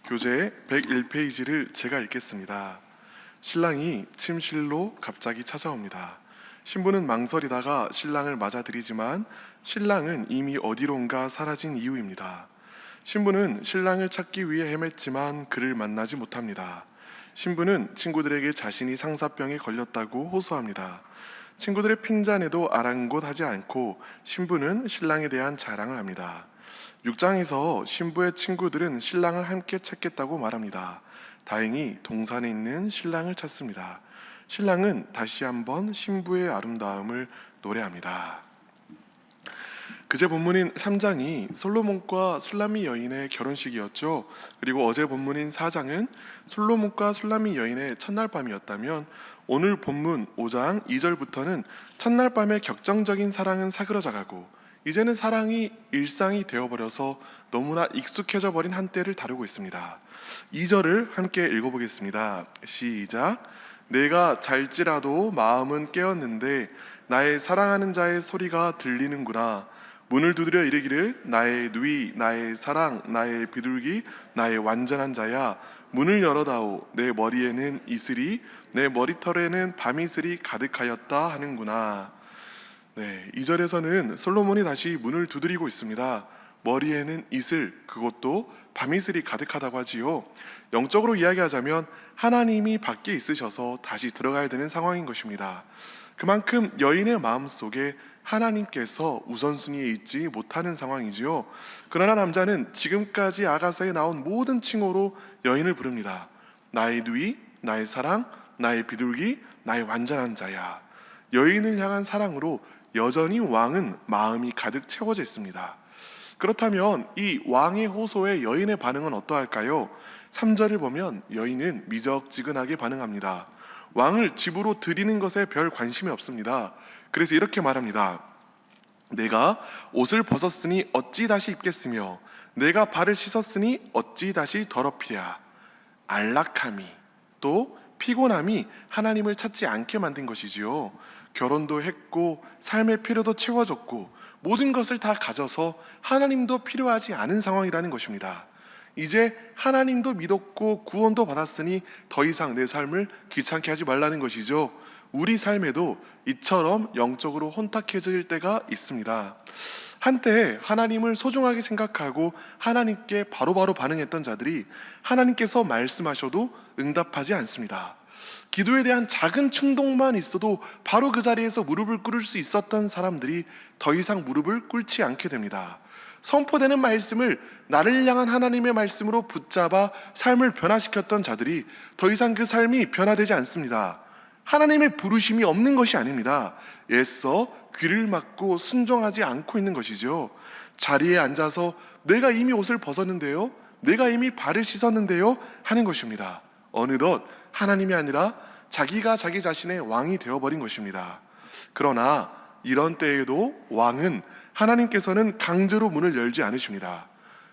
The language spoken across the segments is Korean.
교재 101페이지를 제가 읽겠습니다. 신랑이 침실로 갑자기 찾아옵니다. 신부는 망설이다가 신랑을 맞아들이지만 신랑은 이미 어디론가 사라진 이유입니다. 신부는 신랑을 찾기 위해 헤맸지만 그를 만나지 못합니다. 신부는 친구들에게 자신이 상사병에 걸렸다고 호소합니다. 친구들의 핀잔에도 아랑곳하지 않고 신부는 신랑에 대한 자랑을 합니다. 6장에서 신부의 친구들은 신랑을 함께 찾겠다고 말합니다. 다행히 동산에 있는 신랑을 찾습니다. 신랑은 다시 한번 신부의 아름다움을 노래합니다. 그제 본문인 3장이 솔로몬과 술라미 여인의 결혼식이었죠. 그리고 어제 본문인 4장은 솔로몬과 술라미 여인의 첫날 밤이었다면 오늘 본문 5장 2절부터는 첫날 밤의 격정적인 사랑은 사그러져가고 이제는 사랑이 일상이 되어버려서 너무나 익숙해져 버린 한때를 다루고 있습니다. 2절을 함께 읽어보겠습니다. 시작. 내가 잘지라도 마음은 깨었는데 나의 사랑하는 자의 소리가 들리는구나. 문을 두드려 이르기를 나의 누이, 나의 사랑, 나의 비둘기, 나의 완전한 자야. 문을 열어다오. 내 머리에는 이슬이, 내 머리털에는 밤이슬이 가득하였다 하는구나. 2절에서는 솔로몬이 다시 문을 두드리고 있습니다. 머리에는 이슬, 그것도 밤이슬이 가득하다고 하지요. 영적으로 이야기하자면 하나님이 밖에 있으셔서 다시 들어가야 되는 상황인 것입니다. 그만큼 여인의 마음속에 하나님께서 우선순위에 있지 못하는 상황이지요. 그러나 남자는 지금까지 아가서에 나온 모든 칭호로 여인을 부릅니다. 나의 누이, 나의 사랑, 나의 비둘기, 나의 완전한 자야. 여인을 향한 사랑으로 여전히 왕은 마음이 가득 채워져 있습니다. 그렇다면 이 왕의 호소에 여인의 반응은 어떠할까요? 3절을 보면 여인은 미적지근하게 반응합니다. 왕을 집으로 들이는 것에 별 관심이 없습니다. 그래서 이렇게 말합니다. 내가 옷을 벗었으니 어찌 다시 입겠으며 내가 발을 씻었으니 어찌 다시 더럽히랴. 안락함이 또 피곤함이 하나님을 찾지 않게 만든 것이지요. 결혼도 했고 삶의 필요도 채워졌고 모든 것을 다 가져서 하나님도 필요하지 않은 상황이라는 것입니다. 이제 하나님도 믿었고 구원도 받았으니 더 이상 내 삶을 귀찮게 하지 말라는 것이죠. 우리 삶에도 이처럼 영적으로 혼탁해질 때가 있습니다. 한때 하나님을 소중하게 생각하고 하나님께 바로바로 반응했던 자들이 하나님께서 말씀하셔도 응답하지 않습니다. 기도에 대한 작은 충동만 있어도 바로 그 자리에서 무릎을 꿇을 수 있었던 사람들이 더 이상 무릎을 꿇지 않게 됩니다. 선포되는 말씀을 나를 향한 하나님의 말씀으로 붙잡아 삶을 변화시켰던 자들이 더 이상 그 삶이 변화되지 않습니다. 하나님의 부르심이 없는 것이 아닙니다. 애써 귀를 막고 순종하지 않고 있는 것이죠. 자리에 앉아서 내가 이미 옷을 벗었는데요, 내가 이미 발을 씻었는데요 하는 것입니다. 어느덧 하나님이 아니라 자기가 자기 자신의 왕이 되어버린 것입니다. 그러나 이런 때에도 왕은 하나님께서는 강제로 문을 열지 않으십니다.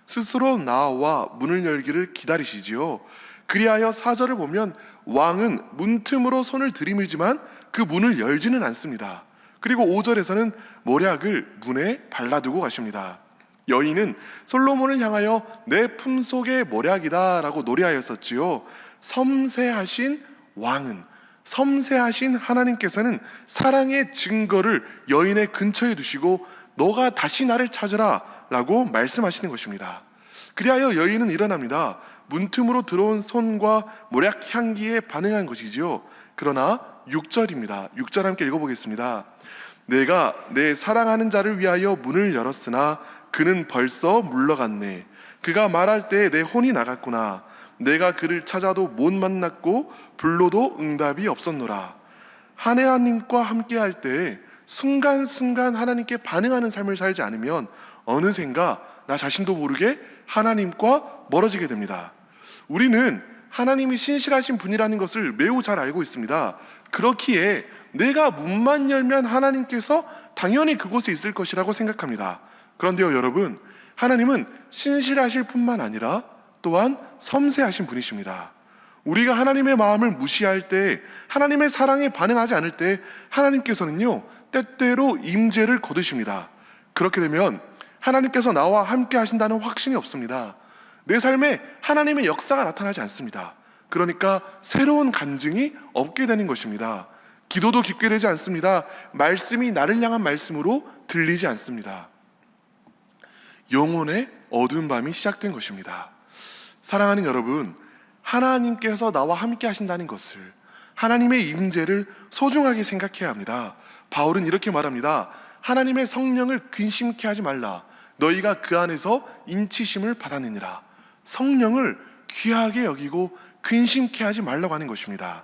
스스로 나와 문을 열기를 기다리시지요. 그리하여 4절을 보면 왕은 문틈으로 손을 들이밀지만 그 문을 열지는 않습니다. 그리고 5절에서는 모략을 문에 발라두고 가십니다. 여인은 솔로몬을 향하여 내 품속의 모략이다 라고 노래하였었지요. 섬세하신 왕은, 섬세하신 하나님께서는 사랑의 증거를 여인의 근처에 두시고 너가 다시 나를 찾으라 라고 말씀하시는 것입니다. 그리하여 여인은 일어납니다. 문틈으로 들어온 손과 모략 향기에 반응한 것이지요. 그러나 6절입니다. 6절 함께 읽어보겠습니다. 내가 내 사랑하는 자를 위하여 문을 열었으나 그는 벌써 물러갔네. 그가 말할 때 내 혼이 나갔구나. 내가 그를 찾아도 못 만났고 불러도 응답이 없었노라. 하나님과 함께 할 때 순간순간 하나님께 반응하는 삶을 살지 않으면 어느샌가 나 자신도 모르게 하나님과 멀어지게 됩니다. 우리는 하나님이 신실하신 분이라는 것을 매우 잘 알고 있습니다. 그렇기에 내가 문만 열면 하나님께서 당연히 그곳에 있을 것이라고 생각합니다. 그런데요 여러분, 하나님은 신실하실 뿐만 아니라 또한 섬세하신 분이십니다. 우리가 하나님의 마음을 무시할 때, 하나님의 사랑에 반응하지 않을 때 하나님께서는요 때때로 임재를 거두십니다. 그렇게 되면 하나님께서 나와 함께 하신다는 확신이 없습니다. 내 삶에 하나님의 역사가 나타나지 않습니다. 그러니까 새로운 간증이 없게 되는 것입니다. 기도도 깊게 되지 않습니다. 말씀이 나를 향한 말씀으로 들리지 않습니다. 영혼의 어두운 밤이 시작된 것입니다. 사랑하는 여러분, 하나님께서 나와 함께 하신다는 것을, 하나님의 임재를 소중하게 생각해야 합니다. 바울은 이렇게 말합니다. 하나님의 성령을 근심케 하지 말라. 너희가 그 안에서 인치심을 받았느니라. 성령을 귀하게 여기고 근심케 하지 말라고 하는 것입니다.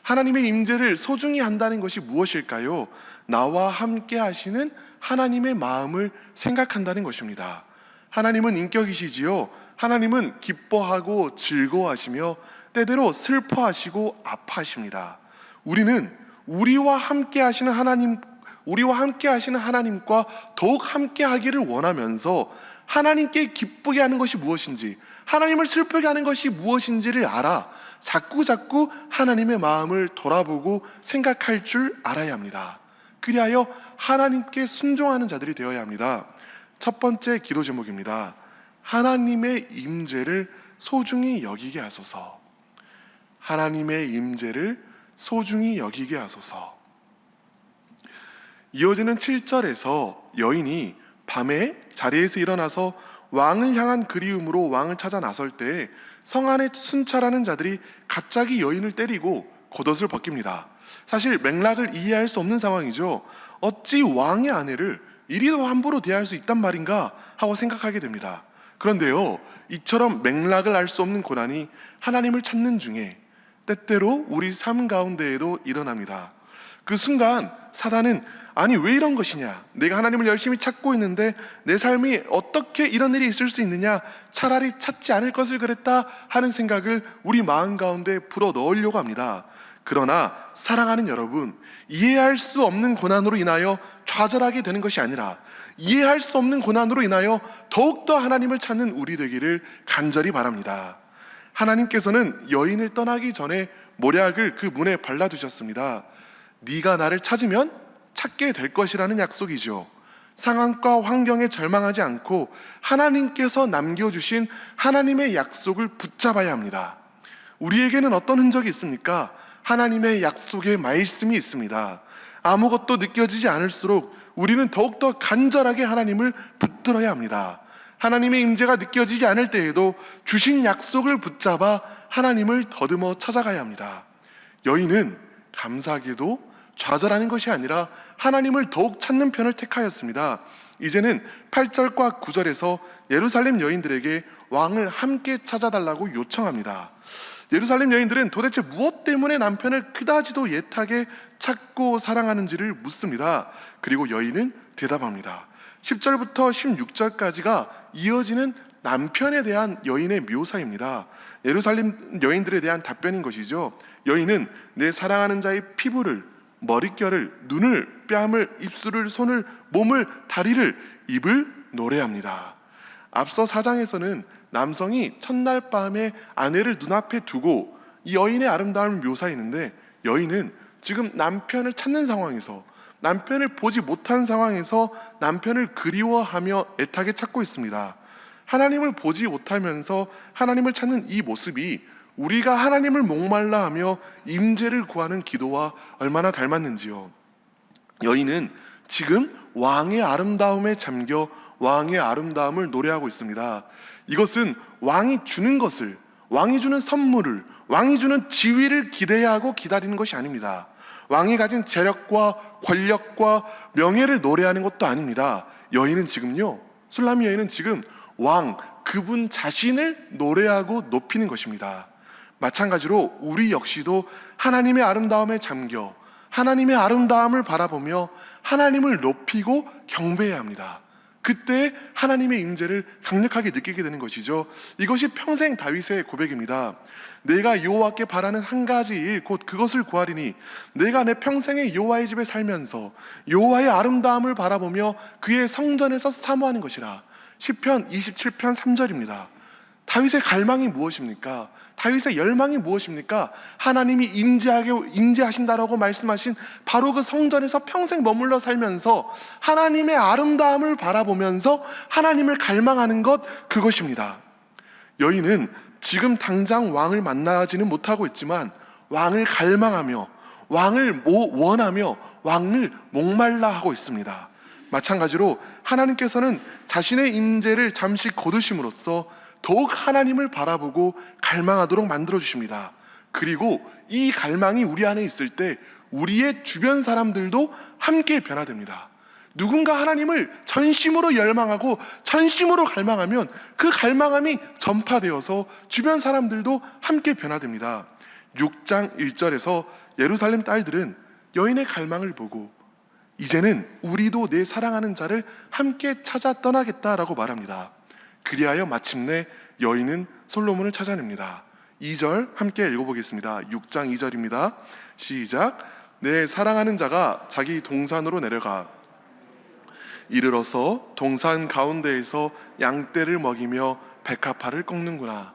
하나님의 임재를 소중히 한다는 것이 무엇일까요? 나와 함께 하시는 하나님의 마음을 생각한다는 것입니다. 하나님은 인격이시지요. 하나님은 기뻐하고 즐거워하시며 때때로 슬퍼하시고 아파하십니다. 우리는 우리와 함께 하시는 하나님과 더욱 함께 하기를 원하면서 하나님께 기쁘게 하는 것이 무엇인지, 하나님을 슬프게 하는 것이 무엇인지를 알아 자꾸 하나님의 마음을 돌아보고 생각할 줄 알아야 합니다. 그리하여 하나님께 순종하는 자들이 되어야 합니다. 첫 번째 기도 제목입니다. 하나님의 임재를 소중히 여기게 하소서. 하나님의 임재를 소중히 여기게 하소서. 이어지는 7절에서 여인이 밤에 자리에서 일어나서 왕을 향한 그리움으로 왕을 찾아 나설 때 성 안에 순찰하는 자들이 갑자기 여인을 때리고 겉옷을 벗깁니다. 사실 맥락을 이해할 수 없는 상황이죠. 어찌 왕의 아내를 이리도 함부로 대할 수 있단 말인가 하고 생각하게 됩니다. 그런데요, 이처럼 맥락을 알 수 없는 고난이 하나님을 찾는 중에 때때로 우리 삶 가운데에도 일어납니다. 그 순간 사단은 아니 왜 이런 것이냐, 내가 하나님을 열심히 찾고 있는데 내 삶이 어떻게 이런 일이 있을 수 있느냐, 차라리 찾지 않을 것을 그랬다 하는 생각을 우리 마음 가운데 불어 넣으려고 합니다. 그러나 사랑하는 여러분, 이해할 수 없는 고난으로 인하여 좌절하게 되는 것이 아니라 이해할 수 없는 고난으로 인하여 더욱더 하나님을 찾는 우리 되기를 간절히 바랍니다. 하나님께서는 여인을 떠나기 전에 모략을 그 문에 발라두셨습니다. 네가 나를 찾으면 찾게 될 것이라는 약속이죠. 상황과 환경에 절망하지 않고 하나님께서 남겨주신 하나님의 약속을 붙잡아야 합니다. 우리에게는 어떤 흔적이 있습니까? 하나님의 약속의 말씀이 있습니다. 아무것도 느껴지지 않을수록 우리는 더욱더 간절하게 하나님을 붙들어야 합니다. 하나님의 임재가 느껴지지 않을 때에도 주신 약속을 붙잡아 하나님을 더듬어 찾아가야 합니다. 여인은 감사하게도 좌절하는 것이 아니라 하나님을 더욱 찾는 편을 택하였습니다. 이제는 8절과 9절에서 예루살렘 여인들에게 왕을 함께 찾아달라고 요청합니다. 예루살렘 여인들은 도대체 무엇 때문에 남편을 그다지도 애타게 찾고 사랑하는지를 묻습니다. 그리고 여인은 대답합니다. 10절부터 16절까지가 이어지는 남편에 대한 여인의 묘사입니다. 예루살렘 여인들에 대한 답변인 것이죠. 여인은 내 사랑하는 자의 피부를, 머릿결을, 눈을, 뺨을, 입술을, 손을, 몸을, 다리를, 입을 노래합니다. 앞서 4장에서는 남성이 첫날 밤에 아내를 눈앞에 두고 이 여인의 아름다움을 묘사했는데, 여인은 지금 남편을 찾는 상황에서, 남편을 보지 못한 상황에서 남편을 그리워하며 애타게 찾고 있습니다. 하나님을 보지 못하면서 하나님을 찾는 이 모습이 우리가 하나님을 목말라 하며 임재를 구하는 기도와 얼마나 닮았는지요. 여인은 지금 왕의 아름다움에 잠겨 왕의 아름다움을 노래하고 있습니다. 이것은 왕이 주는 것을, 왕이 주는 선물을, 왕이 주는 지위를 기대하고 기다리는 것이 아닙니다. 왕이 가진 재력과 권력과 명예를 노래하는 것도 아닙니다. 여인은 지금요, 술람미 여인은 지금 왕, 그분 자신을 노래하고 높이는 것입니다. 마찬가지로 우리 역시도 하나님의 아름다움에 잠겨 하나님의 아름다움을 바라보며 하나님을 높이고 경배해야 합니다. 그때 하나님의 임재를 강력하게 느끼게 되는 것이죠. 이것이 평생 다윗의 고백입니다. 내가 여호와께 바라는 한 가지 일 곧 그것을 구하리니 내가 내 평생에 여호와의 집에 살면서 여호와의 아름다움을 바라보며 그의 성전에서 사모하는 것이라. 시편 27편 3절입니다. 다윗의 갈망이 무엇입니까? 다윗의 열망이 무엇입니까? 하나님이 임재하신다라고 말씀하신 바로 그 성전에서 평생 머물러 살면서 하나님의 아름다움을 바라보면서 하나님을 갈망하는 것, 그것입니다. 여인은 지금 당장 왕을 만나지는 못하고 있지만 왕을 갈망하며 왕을 원하며 왕을 목말라 하고 있습니다. 마찬가지로 하나님께서는 자신의 임재를 잠시 거두심으로써 더욱 하나님을 바라보고 갈망하도록 만들어 주십니다. 그리고 이 갈망이 우리 안에 있을 때 우리의 주변 사람들도 함께 변화됩니다. 누군가 하나님을 전심으로 열망하고 전심으로 갈망하면 그 갈망함이 전파되어서 주변 사람들도 함께 변화됩니다. 6장 1절에서 예루살렘 딸들은 여인의 갈망을 보고 이제는 우리도 내 사랑하는 자를 함께 찾아 떠나겠다라고 말합니다. 그리하여 마침내 여인은 솔로몬을 찾아냅니다. 2절 함께 읽어보겠습니다. 6장 2절입니다. 시작. 내 사랑하는 자가 자기 동산으로 내려가 이르러서 동산 가운데에서 양떼를 먹이며 백합화를 꺾는구나.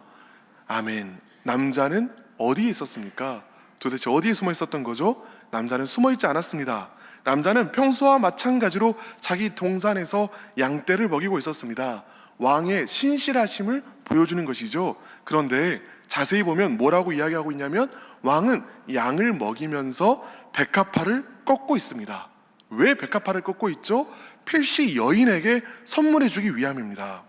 아멘. 남자는 어디에 있었습니까? 도대체 어디에 숨어 있었던 거죠? 남자는 숨어 있지 않았습니다. 남자는 평소와 마찬가지로 자기 동산에서 양떼를 먹이고 있었습니다. 왕의 신실하심을 보여주는 것이죠. 그런데 자세히 보면 뭐라고 이야기하고 있냐면 왕은 양을 먹이면서 백합화를 꺾고 있습니다. 왜 백합화를 꺾고 있죠? 필시 여인에게 선물해 주기 위함입니다.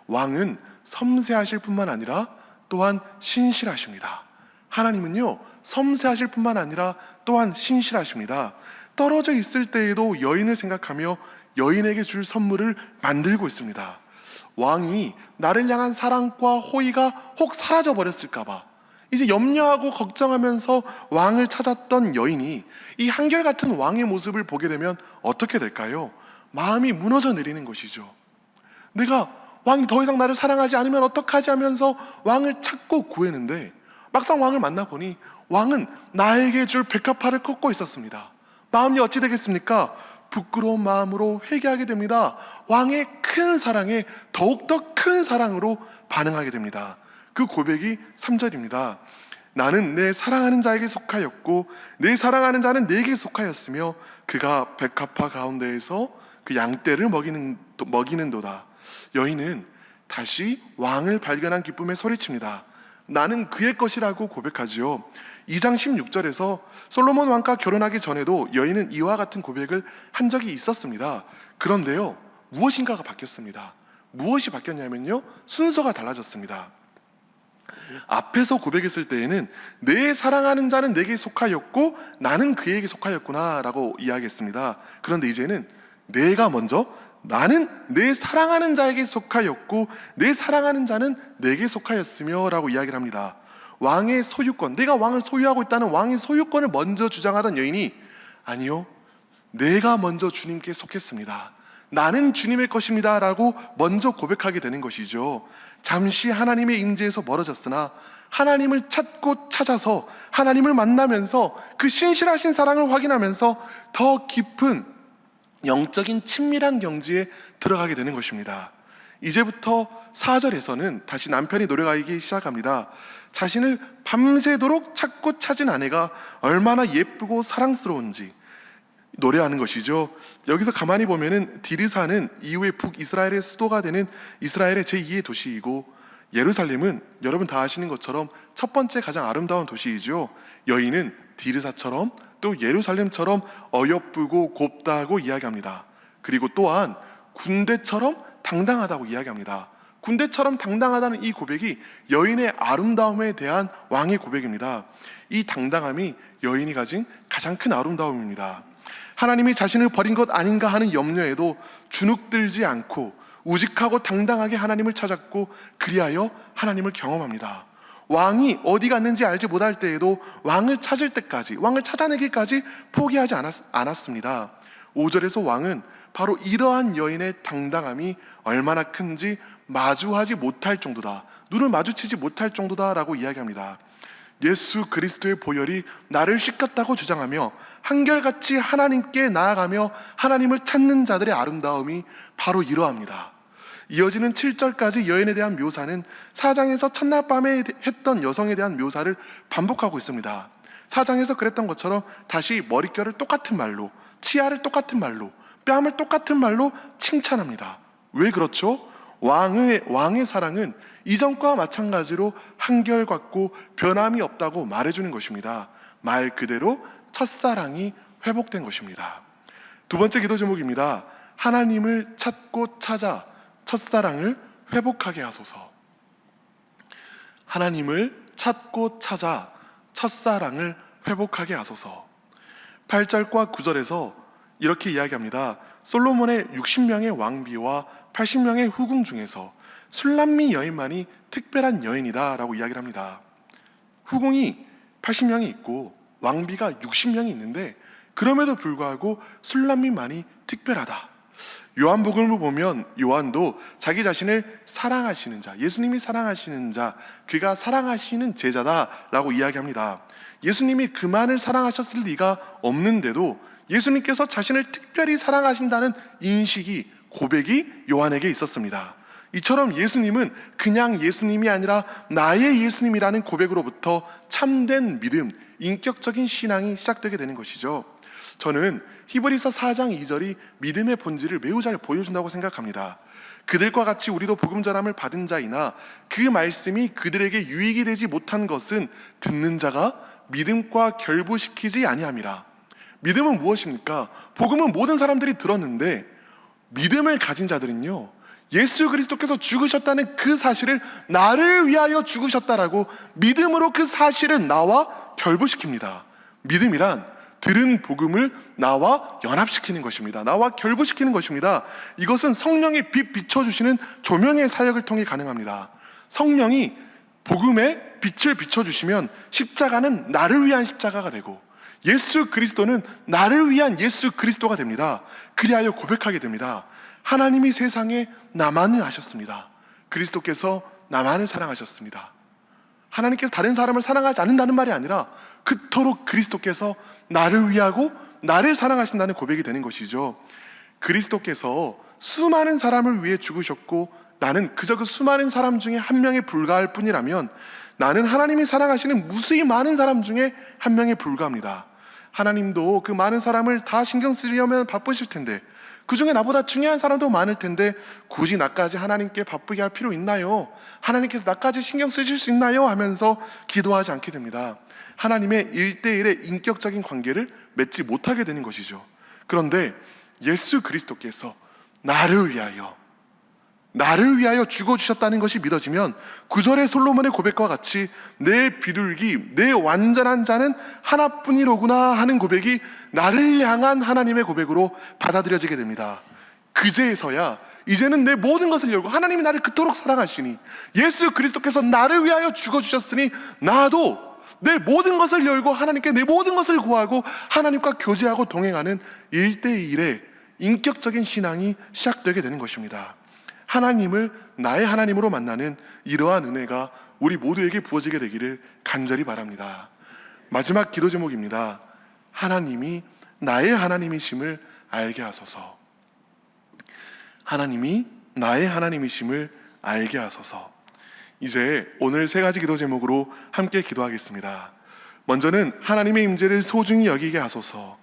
왕은 섬세하실 뿐만 아니라 또한 신실하십니다. 하나님은요, 섬세하실 뿐만 아니라 또한 신실하십니다. 떨어져 있을 때에도 여인을 생각하며 여인에게 줄 선물을 만들고 있습니다. 왕이 나를 향한 사랑과 호의가 혹 사라져 버렸을까봐 이제 염려하고 걱정하면서 왕을 찾았던 여인이 이 한결같은 왕의 모습을 보게 되면 어떻게 될까요? 마음이 무너져 내리는 것이죠. 내가 왕이 더 이상 나를 사랑하지 않으면 어떡하지 하면서 왕을 찾고 구했는데 막상 왕을 만나보니 왕은 나에게 줄 백합화를 꺾고 있었습니다. 마음이 어찌 되겠습니까? 부끄러운 마음으로 회개하게 됩니다. 왕의 큰 사랑에 더욱더 큰 사랑으로 반응하게 됩니다. 그 고백이 3절입니다. 나는 내 사랑하는 자에게 속하였고 내 사랑하는 자는 내게 속하였으며 그가 백합화 가운데에서 그 양떼를 먹이는도다. 여인은 다시 왕을 발견한 기쁨에 소리칩니다. 나는 그의 것이라고 고백하지요. 2장 16절에서 솔로몬 왕과 결혼하기 전에도 여인은 이와 같은 고백을 한 적이 있었습니다. 그런데요, 무엇인가가 바뀌었습니다. 무엇이 바뀌었냐면요, 순서가 달라졌습니다. 앞에서 고백했을 때에는 내 사랑하는 자는 내게 속하였고 나는 그에게 속하였구나 라고 이야기했습니다. 그런데 이제는 내가 먼저 나는 내 사랑하는 자에게 속하였고 내 사랑하는 자는 내게 속하였으며 라고 이야기를 합니다. 왕의 소유권, 내가 왕을 소유하고 있다는 왕의 소유권을 먼저 주장하던 여인이 아니요, 내가 먼저 주님께 속했습니다. 나는 주님의 것입니다 라고 먼저 고백하게 되는 것이죠. 잠시 하나님의 임재에서 멀어졌으나 하나님을 찾고 찾아서 하나님을 만나면서 그 신실하신 사랑을 확인하면서 더 깊은 영적인 친밀한 경지에 들어가게 되는 것입니다. 이제부터 4절에서는 다시 남편이 노래하기 시작합니다. 자신을 밤새도록 찾고 찾은 아내가 얼마나 예쁘고 사랑스러운지 노래하는 것이죠. 여기서 가만히 보면은 디르사는 이후에 북이스라엘의 수도가 되는 이스라엘의 제2의 도시이고 예루살렘은 여러분 다 아시는 것처럼 첫 번째 가장 아름다운 도시이죠. 여인은 디르사처럼 또 예루살렘처럼 어여쁘고 곱다고 이야기합니다. 그리고 또한 군대처럼 당당하다고 이야기합니다. 군대처럼 당당하다는 이 고백이 여인의 아름다움에 대한 왕의 고백입니다. 이 당당함이 여인이 가진 가장 큰 아름다움입니다. 하나님이 자신을 버린 것 아닌가 하는 염려에도 주눅들지 않고 우직하고 당당하게 하나님을 찾았고 그리하여 하나님을 경험합니다. 왕이 어디 갔는지 알지 못할 때에도 왕을 찾을 때까지, 왕을 찾아내기까지 포기하지 않았습니다. 5절에서 왕은 바로 이러한 여인의 당당함이 얼마나 큰지 마주하지 못할 정도다, 눈을 마주치지 못할 정도다 라고 이야기합니다. 예수 그리스도의 보혈이 나를 씻겼다고 주장하며 한결같이 하나님께 나아가며 하나님을 찾는 자들의 아름다움이 바로 이러합니다. 이어지는 7절까지 여인에 대한 묘사는 4장에서 첫날 밤에 했던 여성에 대한 묘사를 반복하고 있습니다. 4장에서 그랬던 것처럼 다시 머릿결을 똑같은 말로, 치아를 똑같은 말로, 뺨을 똑같은 말로 칭찬합니다. 왜 그렇죠? 왕의 사랑은 이전과 마찬가지로 한결같고 변함이 없다고 말해주는 것입니다. 말 그대로 첫사랑이 회복된 것입니다. 두 번째 기도 제목입니다. 하나님을 찾고 찾아 첫사랑을 회복하게 하소서. 하나님을 찾고 찾아 첫사랑을 회복하게 하소서. 8절과 9절에서 이렇게 이야기합니다. 솔로몬의 60명의 왕비와 80명의 후궁 중에서 술람미 여인만이 특별한 여인이다 라고 이야기를 합니다. 후궁이 80명이 있고 왕비가 60명이 있는데 그럼에도 불구하고 술람미만이 특별하다. 요한복음을 보면 요한도 자기 자신을 사랑하시는 자, 예수님이 사랑하시는 자, 그가 사랑하시는 제자다라고 이야기합니다. 예수님이 그만을 사랑하셨을 리가 없는데도 예수님께서 자신을 특별히 사랑하신다는 인식이, 고백이 요한에게 있었습니다. 이처럼 예수님은 그냥 예수님이 아니라 나의 예수님이라는 고백으로부터 참된 믿음, 인격적인 신앙이 시작되게 되는 것이죠. 저는 히브리서 4장 2절이 믿음의 본질을 매우 잘 보여준다고 생각합니다. 그들과 같이 우리도 복음 전함을 받은 자이나 그 말씀이 그들에게 유익이 되지 못한 것은 듣는 자가 믿음과 결부시키지 아니함이라. 믿음은 무엇입니까? 복음은 모든 사람들이 들었는데 믿음을 가진 자들은요, 예수 그리스도께서 죽으셨다는 그 사실을 나를 위하여 죽으셨다라고 믿음으로 그 사실을 나와 결부시킵니다. 믿음이란 들은 복음을 나와 연합시키는 것입니다. 나와 결부시키는 것입니다. 이것은 성령의 빛 비춰주시는 조명의 사역을 통해 가능합니다. 성령이 복음의 빛을 비춰주시면 십자가는 나를 위한 십자가가 되고 예수 그리스도는 나를 위한 예수 그리스도가 됩니다. 그리하여 고백하게 됩니다. 하나님이 세상에 나만을 하셨습니다. 그리스도께서 나만을 사랑하셨습니다. 하나님께서 다른 사람을 사랑하지 않는다는 말이 아니라 그토록 그리스도께서 나를 위하고 나를 사랑하신다는 고백이 되는 것이죠. 그리스도께서 수많은 사람을 위해 죽으셨고 나는 그저 그 수많은 사람 중에 한 명에 불과할 뿐이라면 나는 하나님이 사랑하시는 무수히 많은 사람 중에 한 명에 불과합니다. 하나님도 그 많은 사람을 다 신경 쓰려면 바쁘실 텐데 그 중에 나보다 중요한 사람도 많을 텐데 굳이 나까지 하나님께 바쁘게 할 필요 있나요? 하나님께서 나까지 신경 쓰실 수 있나요? 하면서 기도하지 않게 됩니다. 하나님의 1대1의 인격적인 관계를 맺지 못하게 되는 것이죠. 그런데 예수 그리스도께서 나를 위하여 죽어주셨다는 것이 믿어지면 9절의 솔로몬의 고백과 같이 내 비둘기, 내 완전한 자는 하나뿐이로구나 하는 고백이 나를 향한 하나님의 고백으로 받아들여지게 됩니다. 그제서야 이제는 내 모든 것을 열고 하나님이 나를 그토록 사랑하시니 예수 그리스도께서 나를 위하여 죽어주셨으니 나도 내 모든 것을 열고 하나님께 내 모든 것을 구하고 하나님과 교제하고 동행하는 1대1의 인격적인 신앙이 시작되게 되는 것입니다. 하나님을 나의 하나님으로 만나는 이러한 은혜가 우리 모두에게 부어지게 되기를 간절히 바랍니다. 마지막 기도 제목입니다. 하나님이 나의 하나님이심을 알게 하소서. 하나님이 나의 하나님이심을 알게 하소서. 이제 오늘 세 가지 기도 제목으로 함께 기도하겠습니다. 먼저는 하나님의 임재를 소중히 여기게 하소서.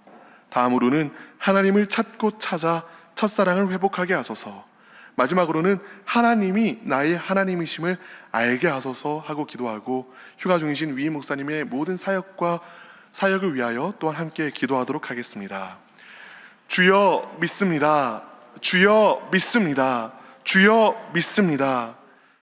다음으로는 하나님을 찾고 찾아 첫사랑을 회복하게 하소서. 마지막으로는 하나님이 나의 하나님이심을 알게 하소서 하고 기도하고 휴가 중이신 위임 목사님의 모든 사역을 위하여 또한 함께 기도하도록 하겠습니다. 주여 믿습니다. 주여 믿습니다. 주여 믿습니다.